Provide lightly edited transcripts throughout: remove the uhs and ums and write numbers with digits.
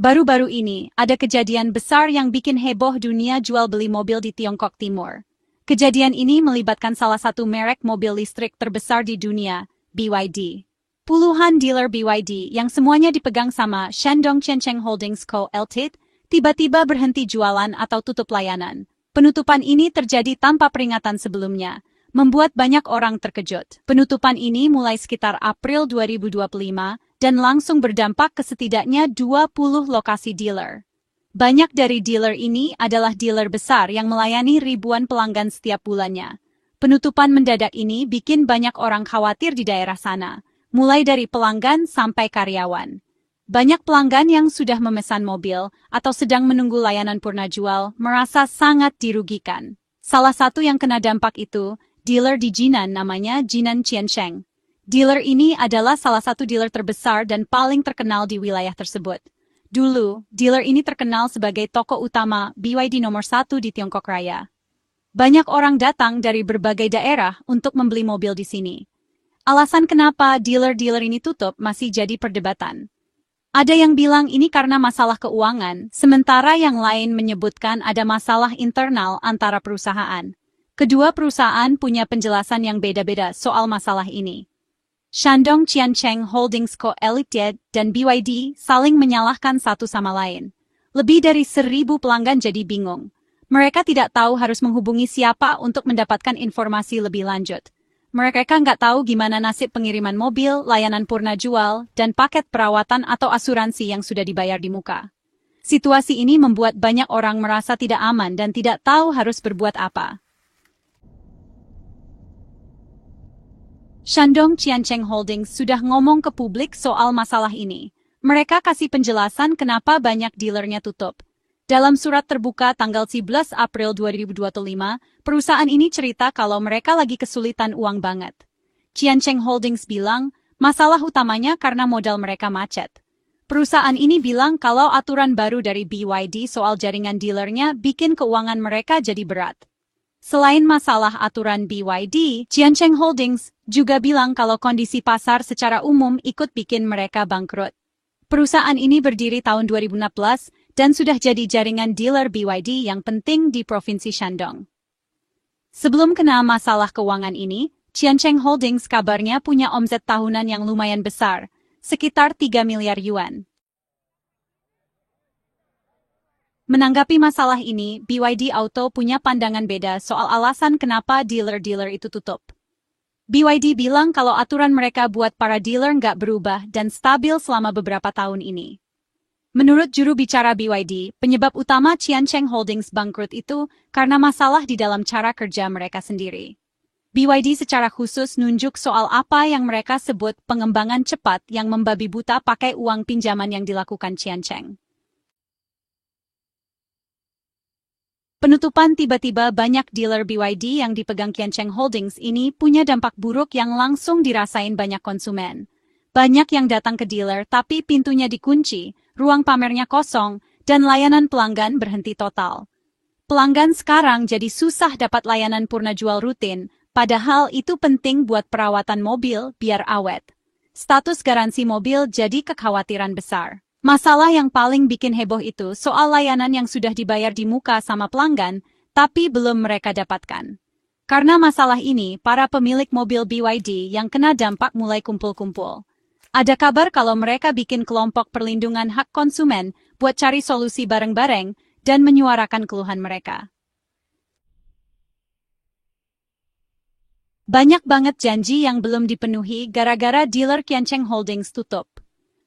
Baru-baru ini, ada kejadian besar yang bikin heboh dunia jual beli mobil di Tiongkok Timur. Kejadian ini melibatkan salah satu merek mobil listrik terbesar di dunia, BYD. Puluhan dealer BYD yang semuanya dipegang sama Shandong Qiancheng Holdings Co. Ltd. Tiba-tiba berhenti jualan atau tutup layanan. Penutupan ini terjadi tanpa peringatan sebelumnya, membuat banyak orang terkejut. Penutupan ini mulai sekitar April 2025 dan langsung berdampak ke setidaknya 20 lokasi dealer. Banyak dari dealer ini adalah dealer besar yang melayani ribuan pelanggan setiap bulannya. Penutupan mendadak ini bikin banyak orang khawatir di daerah sana, mulai dari pelanggan sampai karyawan. Banyak pelanggan yang sudah memesan mobil atau sedang menunggu layanan purna jual merasa sangat dirugikan. Salah satu yang kena dampak itu, dealer di Jinan namanya Jinan Qiancheng. Dealer ini adalah salah satu dealer terbesar dan paling terkenal di wilayah tersebut. Dulu, dealer ini terkenal sebagai toko utama BYD nomor 1 di Tiongkok Raya. Banyak orang datang dari berbagai daerah untuk membeli mobil di sini. Alasan kenapa dealer-dealer ini tutup masih jadi perdebatan. Ada yang bilang ini karena masalah keuangan, sementara yang lain menyebutkan ada masalah internal antara perusahaan. Kedua perusahaan punya penjelasan yang beda-beda soal masalah ini. Shandong Qiancheng Holdings Co. Ltd. Dan BYD saling menyalahkan satu sama lain. Lebih dari 1.000 pelanggan jadi bingung. Mereka tidak tahu harus menghubungi siapa untuk mendapatkan informasi lebih lanjut. Mereka nggak tahu gimana nasib pengiriman mobil, layanan purna jual, dan paket perawatan atau asuransi yang sudah dibayar di muka. Situasi ini membuat banyak orang merasa tidak aman dan tidak tahu harus berbuat apa. Shandong Qiancheng Holdings sudah ngomong ke publik soal masalah ini. Mereka kasih penjelasan kenapa banyak dealernya tutup. Dalam surat terbuka tanggal 11 April 2025, perusahaan ini cerita kalau mereka lagi kesulitan uang banget. Qiancheng Holdings bilang, masalah utamanya karena modal mereka macet. Perusahaan ini bilang kalau aturan baru dari BYD soal jaringan dealernya bikin keuangan mereka jadi berat. Selain masalah aturan BYD, Qiancheng Holdings juga bilang kalau kondisi pasar secara umum ikut bikin mereka bangkrut. Perusahaan ini berdiri tahun 2016 dan sudah jadi jaringan dealer BYD yang penting di Provinsi Shandong. Sebelum kena masalah keuangan ini, Qiancheng Holdings kabarnya punya omset tahunan yang lumayan besar, sekitar 3 miliar yuan. Menanggapi masalah ini, BYD Auto punya pandangan beda soal alasan kenapa dealer-dealer itu tutup. BYD bilang kalau aturan mereka buat para dealer nggak berubah dan stabil selama beberapa tahun ini. Menurut juru bicara BYD, penyebab utama Qiancheng Holdings bangkrut itu karena masalah di dalam cara kerja mereka sendiri. BYD secara khusus nunjuk soal apa yang mereka sebut pengembangan cepat yang membabi buta pakai uang pinjaman yang dilakukan Qiancheng. Penutupan tiba-tiba banyak dealer BYD yang dipegang Qiancheng Holdings ini punya dampak buruk yang langsung dirasain banyak konsumen. Banyak yang datang ke dealer tapi pintunya dikunci, ruang pamernya kosong, dan layanan pelanggan berhenti total. Pelanggan sekarang jadi susah dapat layanan purna jual rutin, padahal itu penting buat perawatan mobil biar awet. Status garansi mobil jadi kekhawatiran besar. Masalah yang paling bikin heboh itu soal layanan yang sudah dibayar di muka sama pelanggan, tapi belum mereka dapatkan. Karena masalah ini, para pemilik mobil BYD yang kena dampak mulai kumpul-kumpul. Ada kabar kalau mereka bikin kelompok perlindungan hak konsumen buat cari solusi bareng-bareng dan menyuarakan keluhan mereka. Banyak banget janji yang belum dipenuhi gara-gara dealer Qiancheng Holdings tutup.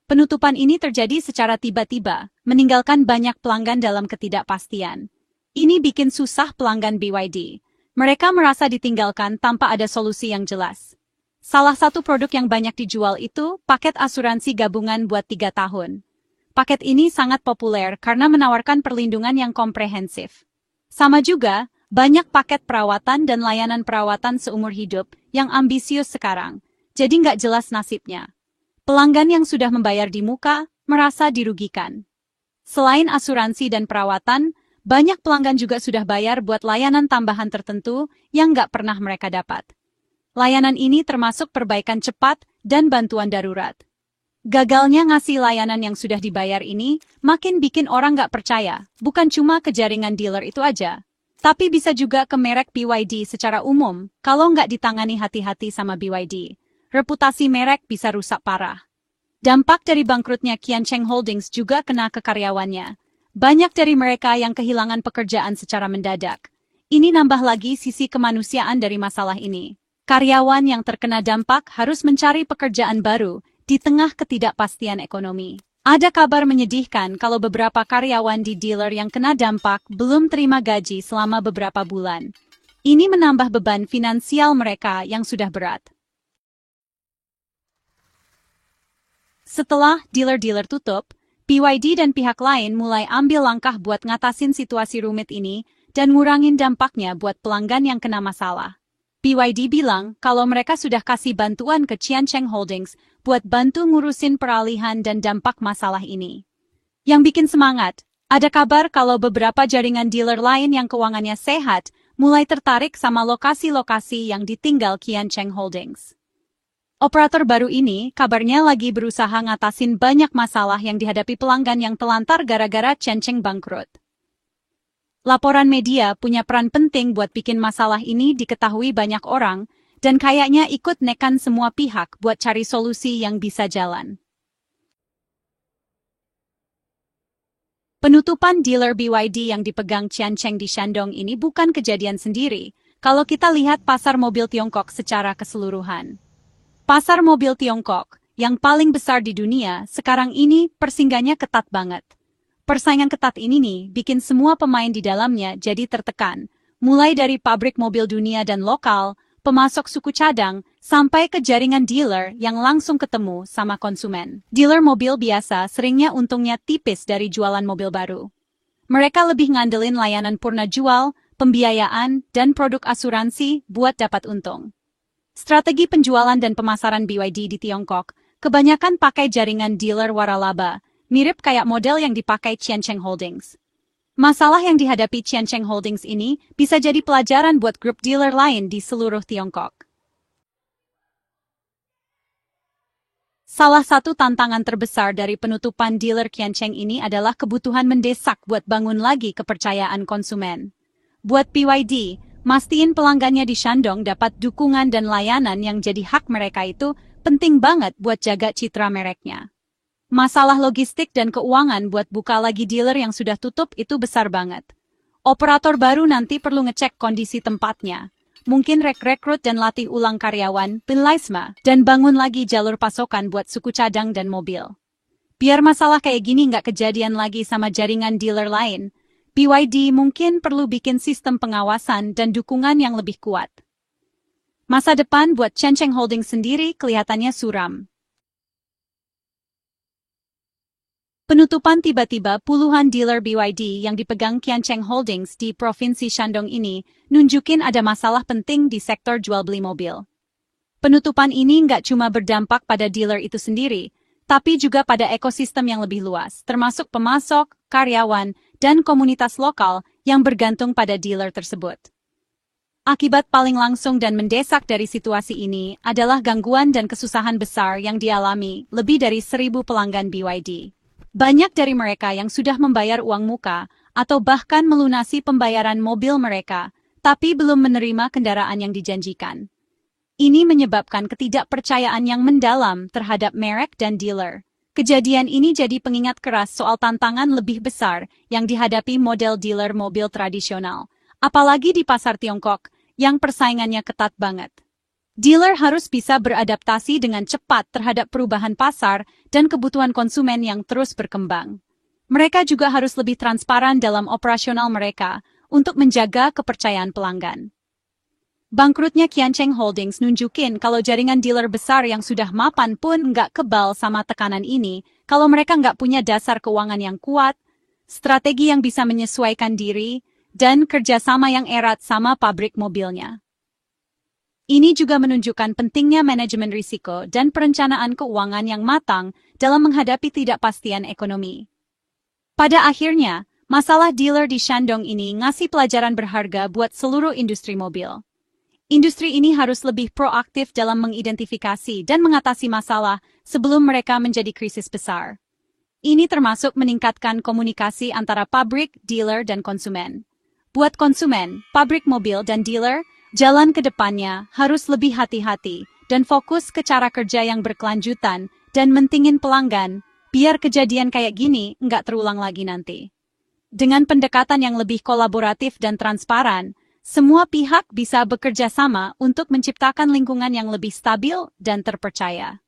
Penutupan ini terjadi secara tiba-tiba, meninggalkan banyak pelanggan dalam ketidakpastian. Ini bikin susah pelanggan BYD. Mereka merasa ditinggalkan tanpa ada solusi yang jelas. Salah satu produk yang banyak dijual itu paket asuransi gabungan buat 3 tahun. Paket ini sangat populer karena menawarkan perlindungan yang komprehensif. Sama juga, banyak paket perawatan dan layanan perawatan seumur hidup yang ambisius sekarang, jadi nggak jelas nasibnya. Pelanggan yang sudah membayar di muka merasa dirugikan. Selain asuransi dan perawatan, banyak pelanggan juga sudah bayar buat layanan tambahan tertentu yang nggak pernah mereka dapat. Layanan ini termasuk perbaikan cepat dan bantuan darurat. Gagalnya ngasih layanan yang sudah dibayar ini makin bikin orang nggak percaya, bukan cuma ke jaringan dealer itu aja, tapi bisa juga ke merek BYD secara umum. Kalau nggak ditangani hati-hati sama BYD, reputasi merek bisa rusak parah. Dampak dari bangkrutnya Qiancheng Holdings juga kena ke karyawannya. Banyak dari mereka yang kehilangan pekerjaan secara mendadak. Ini nambah lagi sisi kemanusiaan dari masalah ini. Karyawan yang terkena dampak harus mencari pekerjaan baru di tengah ketidakpastian ekonomi. Ada kabar menyedihkan kalau beberapa karyawan di dealer yang kena dampak belum terima gaji selama beberapa bulan. Ini menambah beban finansial mereka yang sudah berat. Setelah dealer-dealer tutup, BYD dan pihak lain mulai ambil langkah buat ngatasin situasi rumit ini dan ngurangin dampaknya buat pelanggan yang kena masalah. BYD bilang kalau mereka sudah kasih bantuan ke Qiancheng Holdings buat bantu ngurusin peralihan dan dampak masalah ini. Yang bikin semangat, ada kabar kalau beberapa jaringan dealer lain yang keuangannya sehat mulai tertarik sama lokasi-lokasi yang ditinggal Qiancheng Holdings. Operator baru ini kabarnya lagi berusaha ngatasin banyak masalah yang dihadapi pelanggan yang telantar gara-gara Qiancheng bangkrut. Laporan media punya peran penting buat bikin masalah ini diketahui banyak orang, dan kayaknya ikut nekan semua pihak buat cari solusi yang bisa jalan. Penutupan dealer BYD yang dipegang Qiancheng di Shandong ini bukan kejadian sendiri, kalau kita lihat pasar mobil Tiongkok secara keseluruhan. Pasar mobil Tiongkok, yang paling besar di dunia, sekarang ini persinggahannya ketat banget. Persaingan ketat ini nih bikin semua pemain di dalamnya jadi tertekan, mulai dari pabrik mobil dunia dan lokal, pemasok suku cadang, sampai ke jaringan dealer yang langsung ketemu sama konsumen. Dealer mobil biasa seringnya untungnya tipis dari jualan mobil baru. Mereka lebih ngandelin layanan purna jual, pembiayaan, dan produk asuransi buat dapat untung. Strategi penjualan dan pemasaran BYD di Tiongkok kebanyakan pakai jaringan dealer waralaba, mirip kayak model yang dipakai Qiancheng Holdings. Masalah yang dihadapi Qiancheng Holdings ini bisa jadi pelajaran buat grup dealer lain di seluruh Tiongkok. Salah satu tantangan terbesar dari penutupan dealer Qiancheng ini adalah kebutuhan mendesak buat bangun lagi kepercayaan konsumen. Buat BYD, mastiin pelanggannya di Shandong dapat dukungan dan layanan yang jadi hak mereka itu penting banget buat jaga citra mereknya. Masalah logistik dan keuangan buat buka lagi dealer yang sudah tutup itu besar banget. Operator baru nanti perlu ngecek kondisi tempatnya. Mungkin rekrut dan latih ulang karyawan, penlaisma, dan bangun lagi jalur pasokan buat suku cadang dan mobil. Biar masalah kayak gini nggak kejadian lagi sama jaringan dealer lain, BYD mungkin perlu bikin sistem pengawasan dan dukungan yang lebih kuat. Masa depan buat Qiancheng Holdings sendiri kelihatannya suram. Penutupan tiba-tiba puluhan dealer BYD yang dipegang Qiancheng Holdings di Provinsi Shandong ini nunjukin ada masalah penting di sektor jual-beli mobil. Penutupan ini nggak cuma berdampak pada dealer itu sendiri, tapi juga pada ekosistem yang lebih luas, termasuk pemasok, karyawan, dan komunitas lokal yang bergantung pada dealer tersebut. Akibat paling langsung dan mendesak dari situasi ini adalah gangguan dan kesusahan besar yang dialami lebih dari 1.000 pelanggan BYD. Banyak dari mereka yang sudah membayar uang muka atau bahkan melunasi pembayaran mobil mereka, tapi belum menerima kendaraan yang dijanjikan. Ini menyebabkan ketidakpercayaan yang mendalam terhadap merek dan dealer. Kejadian ini jadi pengingat keras soal tantangan lebih besar yang dihadapi model dealer mobil tradisional, apalagi di pasar Tiongkok yang persaingannya ketat banget. Dealer harus bisa beradaptasi dengan cepat terhadap perubahan pasar dan kebutuhan konsumen yang terus berkembang. Mereka juga harus lebih transparan dalam operasional mereka untuk menjaga kepercayaan pelanggan. Bangkrutnya Qiancheng Holdings nunjukin kalau jaringan dealer besar yang sudah mapan pun nggak kebal sama tekanan ini kalau mereka nggak punya dasar keuangan yang kuat, strategi yang bisa menyesuaikan diri, dan kerjasama yang erat sama pabrik mobilnya. Ini juga menunjukkan pentingnya manajemen risiko dan perencanaan keuangan yang matang dalam menghadapi ketidakpastian ekonomi. Pada akhirnya, masalah dealer di Shandong ini ngasih pelajaran berharga buat seluruh industri mobil. Industri ini harus lebih proaktif dalam mengidentifikasi dan mengatasi masalah sebelum mereka menjadi krisis besar. Ini termasuk meningkatkan komunikasi antara pabrik, dealer, dan konsumen. Buat konsumen, pabrik mobil dan dealer, jalan ke depannya harus lebih hati-hati dan fokus ke cara kerja yang berkelanjutan dan mentingin pelanggan, biar kejadian kayak gini nggak terulang lagi nanti. Dengan pendekatan yang lebih kolaboratif dan transparan, semua pihak bisa bekerja sama untuk menciptakan lingkungan yang lebih stabil dan terpercaya.